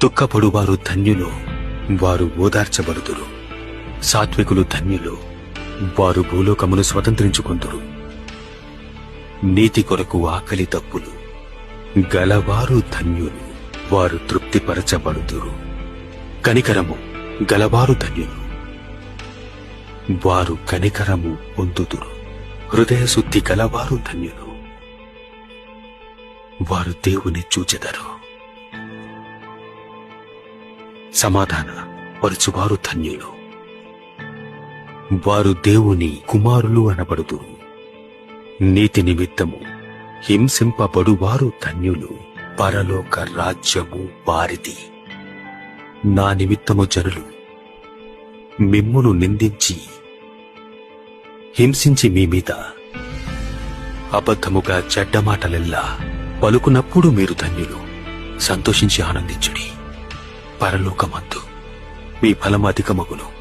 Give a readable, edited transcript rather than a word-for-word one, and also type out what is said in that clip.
దుఃఖపడువారు ధన్యులు, వారు ఓదార్చబడుదురు. సాత్వికులు ధన్యులు, వారు భూలోకమును స్వతంత్రించుకొందురు. నీతి కొరకు ఆకలి దప్పులు గలవారు ధన్యులు, వారు తృప్తిపరచబడుదురు. కనికరము గలవారు ధన్యులు, వారు కనికరము పొందుదురు. హృదయశుద్ధి గలవారు ధన్యులు, వారు దేవుని చూచెదరు. సమాధాన పరుచువారు ధన్యులు, వారు దేవుని కుమారులు అనబడుదురు. నీతి నిమిత్తము హింసింపబడువారు ధన్యులు, పరలోక రాజ్యము వారిది. నా నిమిత్తము జనులు మిమ్మును నిందించి హింసించి మీ మీద అబద్ధముగా చెడ్డమాటలెల్లా పలుకునప్పుడు మీరు ధన్యులు. సంతోషించి ఆనందించుడి, పరలోకమందు మీ ఫలం అధికమగును.